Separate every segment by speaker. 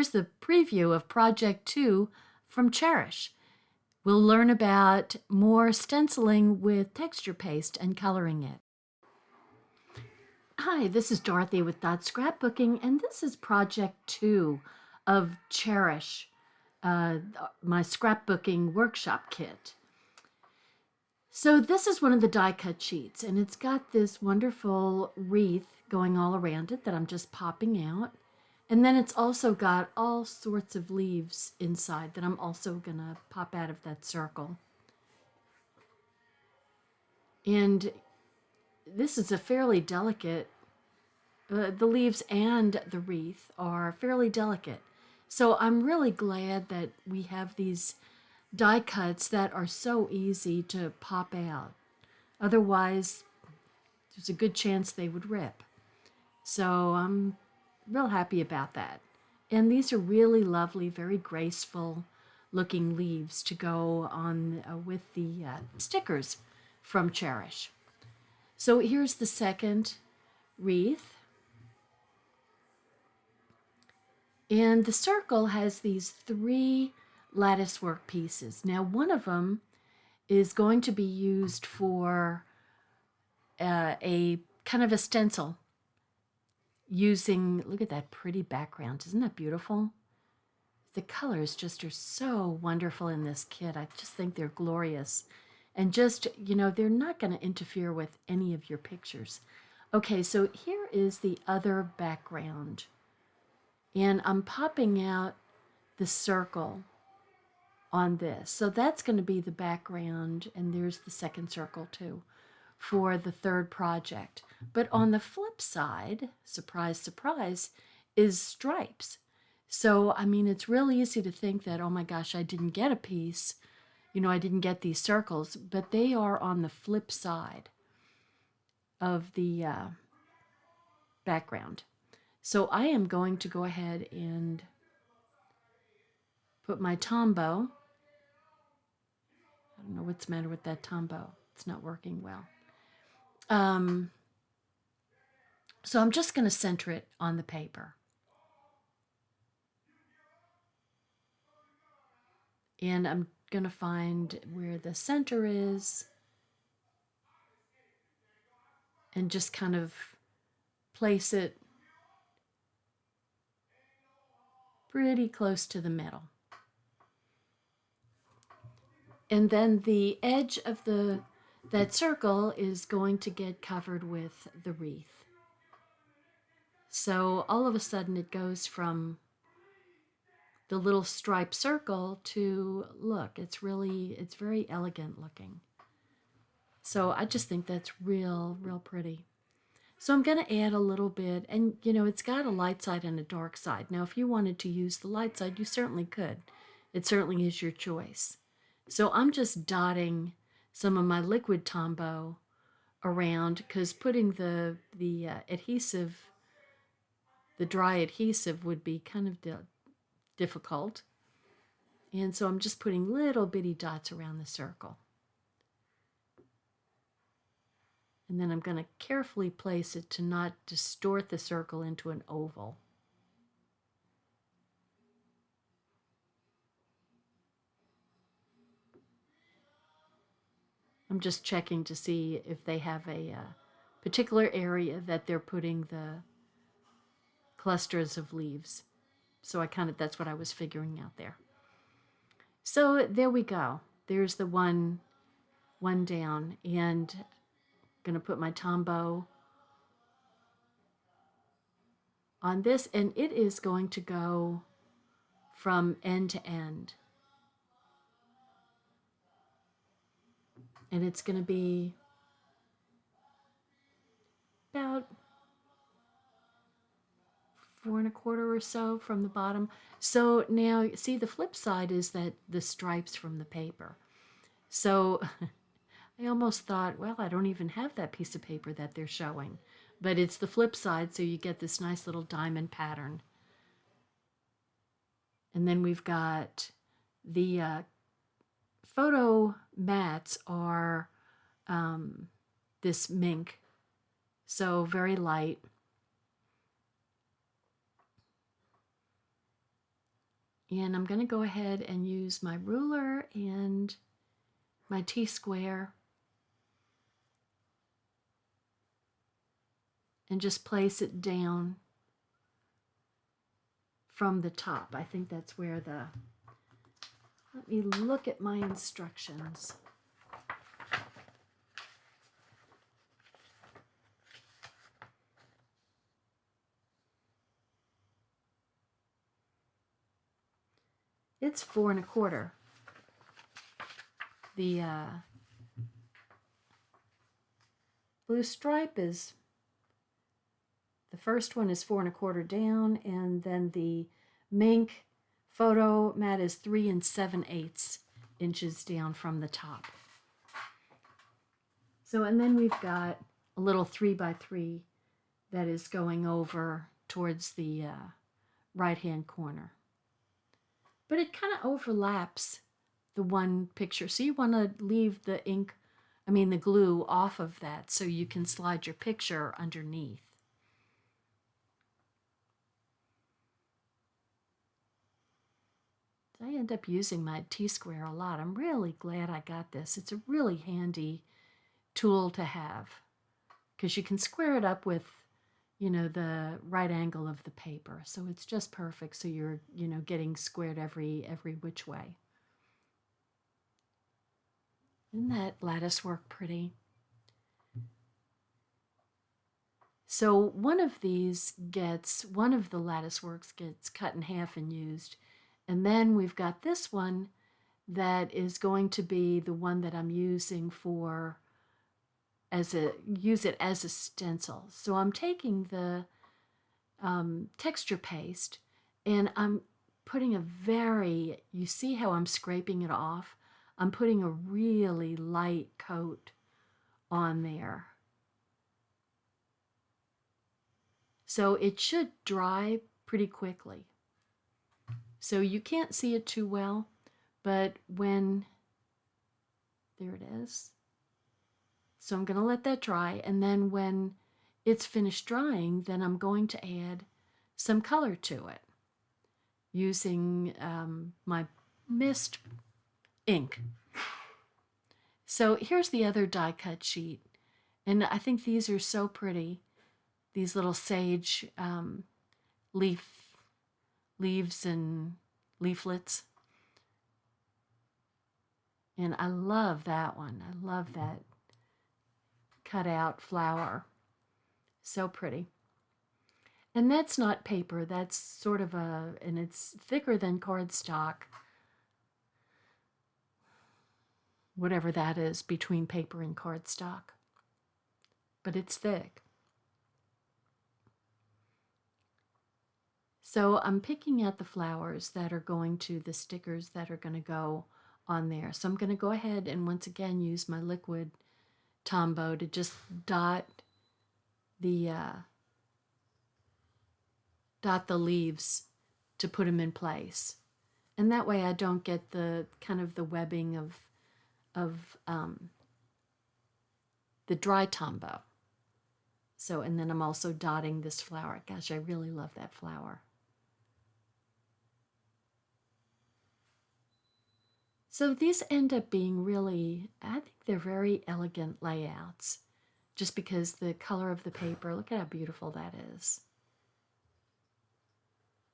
Speaker 1: here's the preview of Project 2 from Cherish. We'll learn about more stenciling with texture paste and coloring it. Hi, this is Dorothy with Scrapbooking, and this is Project 2 of Cherish, my scrapbooking workshop kit. So this is one of the die cut sheets, and it's got this wonderful wreath going all around it that I'm just popping out. And then it's also got all sorts of leaves inside that I'm also going to pop out of that circle. And this is a fairly delicate, the leaves and the wreath are fairly delicate. So I'm really glad that we have these die cuts that are so easy to pop out. Otherwise, there's a good chance they would rip. So I'm real happy about that. And these are really lovely, very graceful looking leaves to go on with the stickers from Cherish. So here's the second wreath. And the circle has these 3 lattice work pieces. Now one of them is going to be used for a kind of a stencil using, look at that pretty background. Isn't that beautiful? The colors just are so wonderful in this kit. I just think they're glorious. And just, you know, they're not going to interfere with any of your pictures. Okay, so here is the other background. And I'm popping out the circle on this. So that's going to be the background, and there's the second circle too for the third project. But on the flip side, surprise, surprise, is stripes. So, I mean, it's real easy to think that, oh my gosh, I didn't get a piece. You know, I didn't get these circles, but they are on the flip side of the background. So I am going to go ahead and put my Tombow. I don't know what's the matter with that Tombow. It's not working well. So I'm just going to center it on the paper. And I'm going to find where the center is and just kind of place it pretty close to the middle. And then the edge of that circle is going to get covered with the wreath. So all of a sudden it goes from the little striped circle to, look, it's very elegant looking. So I just think that's real pretty. So I'm going to add a little bit, and you know, it's got a light side and a dark side. Now, if you wanted to use the light side, you certainly could. It certainly is your choice. So I'm just dotting some of my liquid Tombow around, because putting the adhesive, the dry adhesive would be kind of difficult. And so I'm just putting little bitty dots around the circle. And then I'm going to carefully place it to not distort the circle into an oval. I'm just checking to see if they have a particular area that they're putting the clusters of leaves. So that's what I was figuring out there. So there we go. There's the one down, and I'm going to put my Tombow on this, and it is going to go from end to end. And it's going to be about 4 1/4 or so from the bottom. So now, see, the flip side is that the stripes from the paper. So I almost thought, well, I don't even have that piece of paper that they're showing. But it's the flip side, so you get this nice little diamond pattern. And then we've got the photo mats are this mink, so very light. And I'm going to go ahead and use my ruler and my T-square and just place it down from the top. I think that's where let me look at my instructions. It's 4 1/4. The blue stripe is, the first one is 4 1/4 down, and then the mink photo mat is 3 7/8 inches down from the top. So, and then we've got a little 3 by 3 that is going over towards the right-hand corner. But it kind of overlaps the one picture. So you want to leave the the glue off of that so you can slide your picture underneath. I end up using my T-square a lot. I'm really glad I got this. It's a really handy tool to have because you can square it up with, the right angle of the paper. So it's just perfect. So you're, getting squared every which way. Isn't that lattice work pretty? So one of the lattice works gets cut in half and used. And then we've got this one that is going to be the one that I'm using use it as a stencil. So I'm taking the texture paste and I'm putting you see how I'm scraping it off? I'm putting a really light coat on there. So it should dry pretty quickly. So you can't see it too well, but there it is. So I'm going to let that dry, and then when it's finished drying, then I'm going to add some color to it using my mist ink. So here's the other die cut sheet, and I think these are so pretty. These little sage leaves and leaflets. And I love that one. I love that cut out flower. So pretty. And that's not paper. That's sort of and it's thicker than cardstock. Whatever that is between paper and cardstock. But it's thick. So I'm picking out the flowers that are going to the stickers that are going to go on there. So I'm going to go ahead and once again use my liquid Tombow to just dot the leaves to put them in place. And that way I don't get the kind of the webbing of the dry Tombow. So, and then I'm also dotting this flower. Gosh, I really love that flower. So these end up being really, I think they're very elegant layouts, just because the color of the paper, look at how beautiful that is.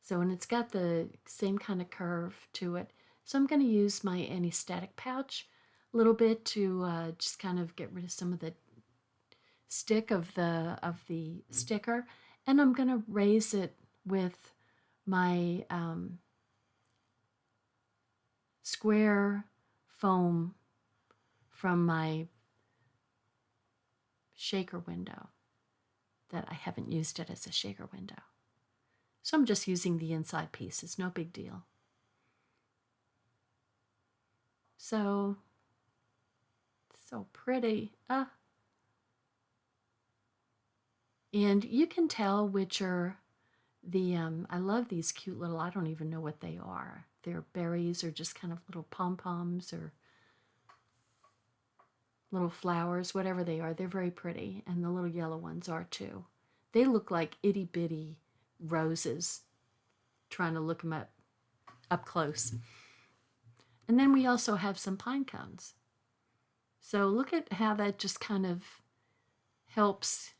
Speaker 1: So, and it's got the same kind of curve to it. So I'm going to use my anti-static pouch a little bit to just kind of get rid of some of the stick of the sticker. And I'm going to raise it with my square foam from my shaker window that I haven't used it as a shaker window. So I'm just using the inside pieces, no big deal. So pretty. And you can tell which are I love these cute little, I don't even know what they are. They're berries or just kind of little pom-poms or little flowers, whatever they are. They're very pretty, and the little yellow ones are too. They look like itty-bitty roses, trying to look them up up close. And then we also have some pine cones. So look at how that just kind of helps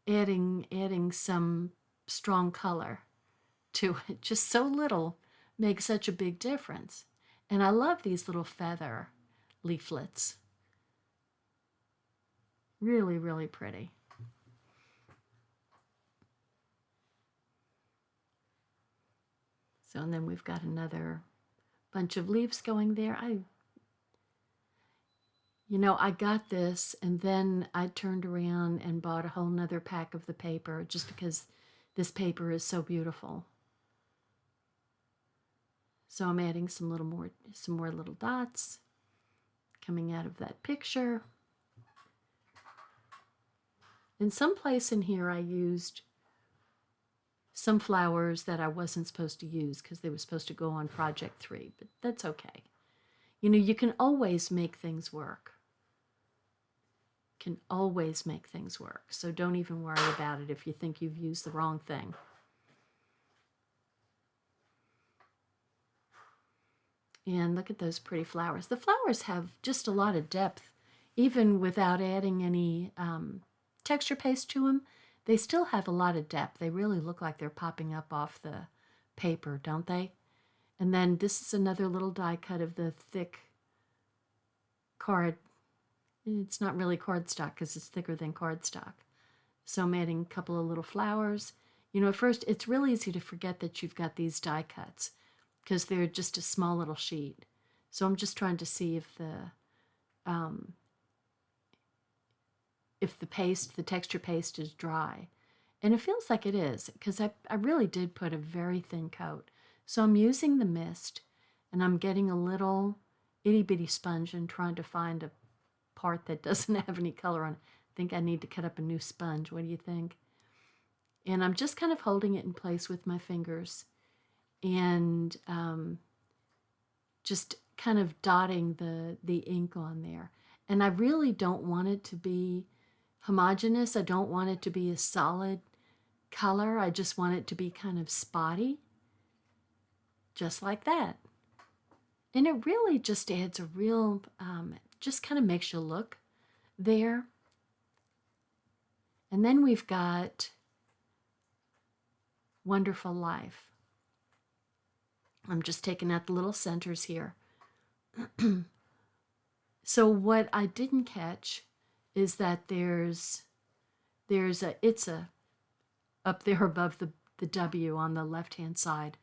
Speaker 1: adding some strong color to it. Just so little makes such a big difference. And I love these little feather leaflets. Really, really pretty. So, and then we've got another bunch of leaves going there. I got this and then I turned around and bought a whole nother pack of the paper just because this paper is so beautiful. So I'm adding some more little dots coming out of that picture. And someplace in here I used some flowers that I wasn't supposed to use because they were supposed to go on project 3, but that's okay. You can always make things work. Can always make things work. So don't even worry about it if you think you've used the wrong thing. And look at those pretty flowers. The flowers have just a lot of depth, even without adding any texture paste to them. They still have a lot of depth. They really look like they're popping up off the paper, don't they? And then this is another little die cut of the thick card. It's not really cardstock because it's thicker than cardstock. So I'm adding a couple of little flowers. At first it's really easy to forget that you've got these die cuts because they're just a small little sheet. So I'm just trying to see if the texture paste is dry. And it feels like it is because I really did put a very thin coat. So I'm using the mist and I'm getting a little itty bitty sponge and trying to find a part that doesn't have any color on it. I think I need to cut up a new sponge. What do you think? And I'm just kind of holding it in place with my fingers and just kind of dotting the ink on there. And I really don't want it to be homogeneous. I don't want it to be a solid color. I just want it to be kind of spotty, just like that. And it really just adds a real, just kind of makes you look there. And then we've got Wonderful Life. I'm just taking out the little centers here. So what I didn't catch is that there's a Itza up there above the W on the left-hand side.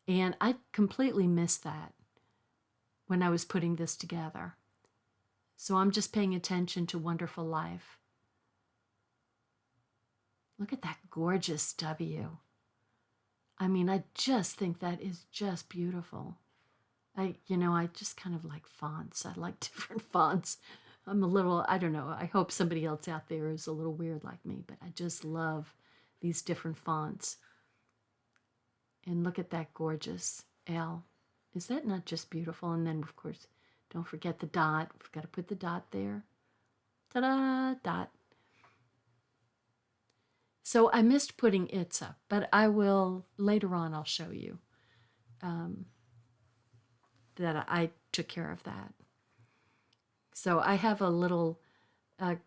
Speaker 1: And I completely missed that when I was putting this together. So I'm just paying attention to Wonderful Life. Look at that gorgeous W. I mean, I just think that is just beautiful. I just kind of like fonts. I like different fonts. I'm a little, I don't know, I hope somebody else out there is a little weird like me, but I just love these different fonts. And look at that gorgeous L. Is that not just beautiful? And then, of course, don't forget the dot. We've got to put the dot there. Ta-da, dot. So I missed putting Itza, but I will, later on, I'll show you that I took care of that. So I have a little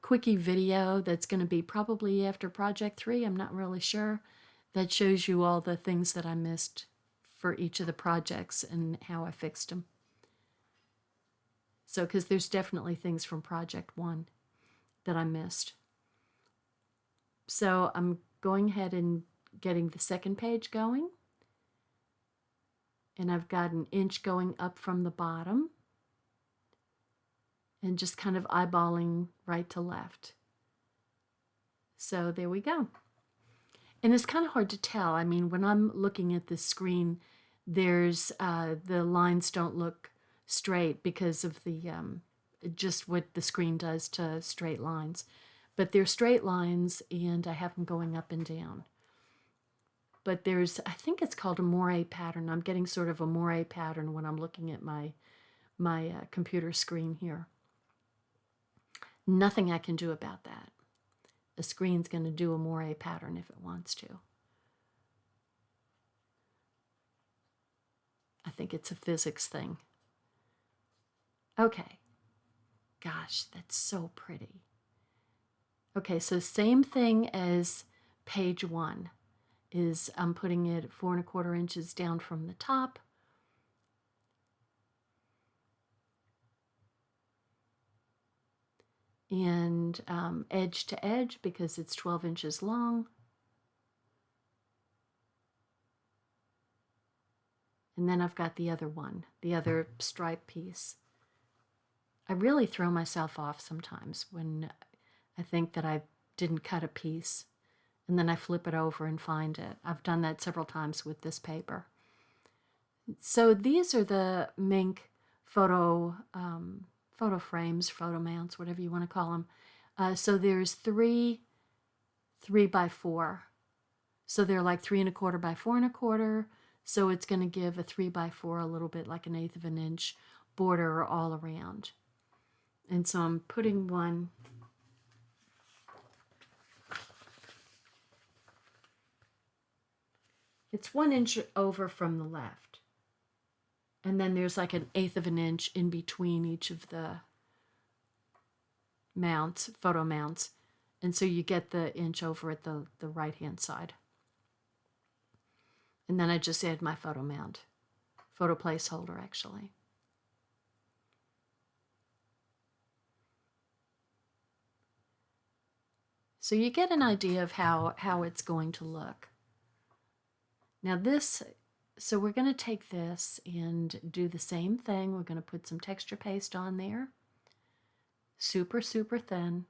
Speaker 1: quickie video that's going to be probably after Project 3, I'm not really sure, that shows you all the things that I missed for each of the projects and how I fixed them. So, because there's definitely things from Project 1 that I missed. So I'm going ahead and getting the second page going. And I've got an inch going up from the bottom. And just kind of eyeballing right to left. So there we go. And it's kind of hard to tell. I mean, when I'm looking at the screen, there's the lines don't look straight because of the just what the screen does to straight lines. But they're straight lines, and I have them going up and down. But there's, I think it's called a moire pattern. I'm getting sort of a moire pattern when I'm looking at my computer screen here. Nothing I can do about that. The screen's going to do a moire pattern if it wants to. think it's a physics thing. Okay. Gosh, that's so pretty. Okay, so same thing as page 1 is I'm putting it 4¼ inches down from the top. And edge to edge because it's 12 inches long. And then I've got the other one, the other stripe piece. I really throw myself off sometimes when I think that I didn't cut a piece, and then I flip it over and find it. I've done that several times with this paper. So these are the Mink photo frames, photo mounts, whatever you want to call them. So there's 3 3x4. So they're like 3¼ by 4¼ So it's going to give a 3x4 a little bit like 1/8 of an inch border all around. And so I'm putting one. It's 1 inch over from the left. And then there's like 1/8 of an inch in between each of the mounts, photo mounts. And so you get the inch over at the right-hand side. And then I just add my photo mount, photo placeholder actually. So you get an idea of how it's going to look. Now this, so we're going to take this and do the same thing. We're going to put some texture paste on there. Super, super thin.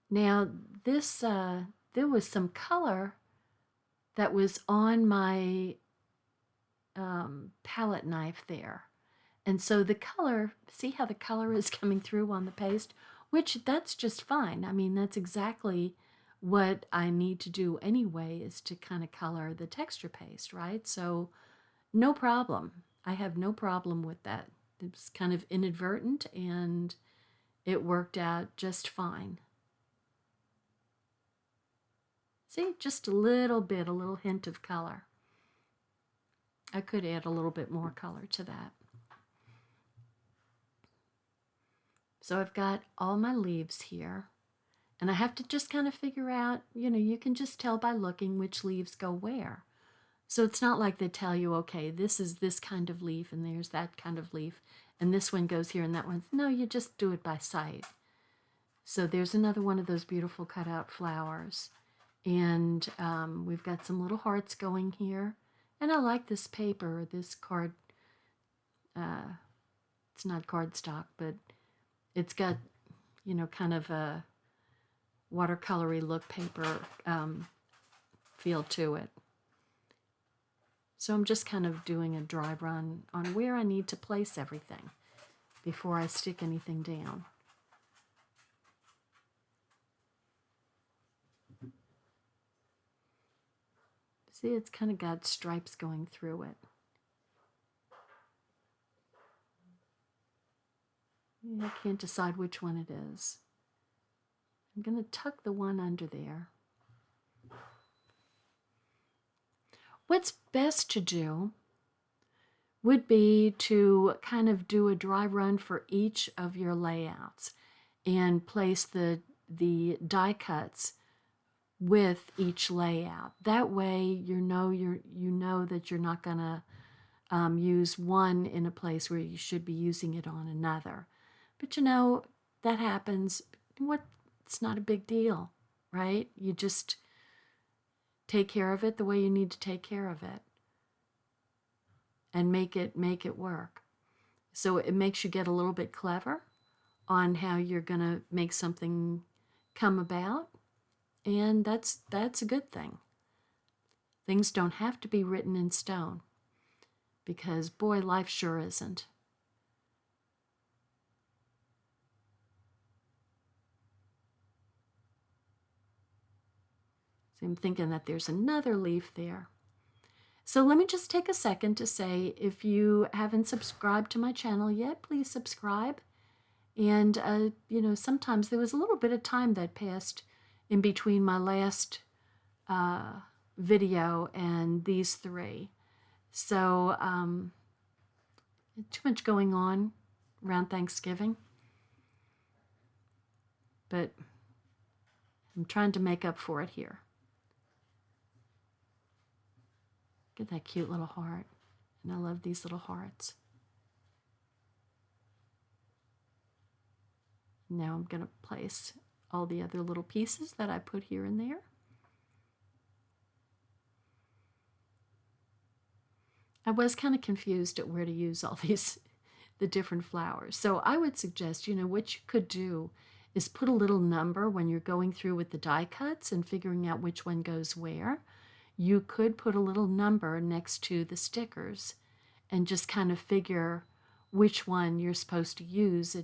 Speaker 1: Now this, there was some color that was on my palette knife there. And so the color, see how the color is coming through on the paste? Which that's just fine. I mean, that's exactly what I need to do anyway, is to kind of color the texture paste, right? So no problem. I have no problem with that. It was kind of inadvertent and it worked out just fine. See, just a little bit, a little hint of color. I could add a little bit more color to that. So I've got all my leaves here, and I have to just kind of figure out, you know, you can just tell by looking which leaves go where. So it's not like they tell you, okay, this is this kind of leaf and there's that kind of leaf and this one goes here and that one. No, you just do it by sight. So there's another one of those beautiful cutout flowers. And we've got some little hearts going here. And I like this paper, this card. It's not cardstock, but it's got, you know, kind of a watercolory look paper feel to it. So I'm just kind of doing a dry run on where I need to place everything before I stick anything down. See, it's kind of got stripes going through it. I can't decide which one it is. I'm going to tuck the one under there. What's best to do would be to kind of do a dry run for each of your layouts and place the die cuts with each layout. That way you know that you're not going to use one in a place where you should be using it on another. But you know, that happens. It's not a big deal, right? You just take care of it the way you need to take care of it and make it work. So it makes you get a little bit clever on how you're going to make something come about. And that's a good thing. Things don't have to be written in stone because, boy, life sure isn't. So I'm thinking that there's another leaf there. So let me just take a second to say, if you haven't subscribed to my channel yet, please subscribe. And, you know, sometimes there was a little bit of time that passed in between my last video and these three. So too much going on around Thanksgiving, but I'm trying to make up for it here. Get that cute little heart, and I love these little hearts. Now I'm going to place all the other little pieces that I put here and there. I was kind of confused at where to use all these, the different flowers. So I would suggest, what you could do is put a little number when you're going through with the die cuts and figuring out which one goes where. You could put a little number next to the stickers and just kind of figure which one you're supposed to use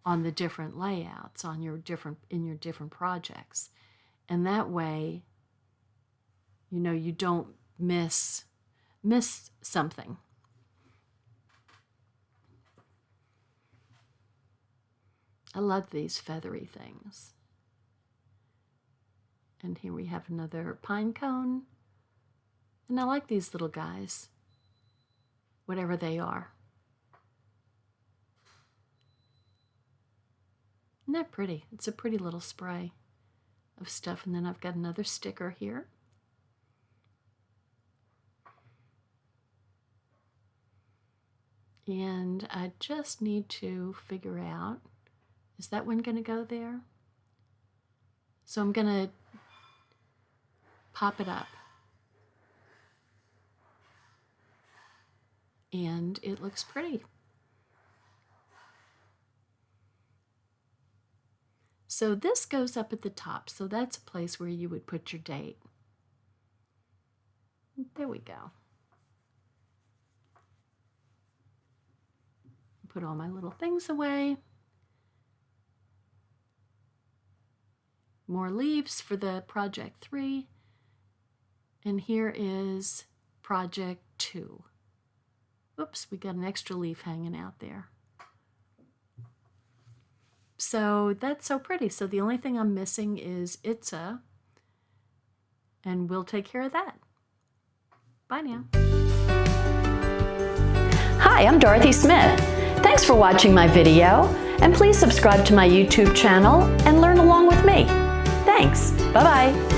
Speaker 1: on the different layouts in your different projects. And that way, you don't miss something. I love these feathery things. And here we have another pine cone. And I like these little guys, whatever they are. Isn't that pretty? It's a pretty little spray of stuff. And then I've got another sticker here. And I just need to figure out, is that one going to go there? So I'm going to pop it up. And it looks pretty. So this goes up at the top, so that's a place where you would put your date. There we go. Put all my little things away. More leaves for the project 3. And here is project 2. Oops, we got an extra leaf hanging out there. So that's so pretty. So the only thing I'm missing is Itza, and we'll take care of that. Bye now.
Speaker 2: Hi, I'm Dorothy Smith. Thanks for watching my video, and please subscribe to my YouTube channel and learn along with me. Thanks. Bye-bye.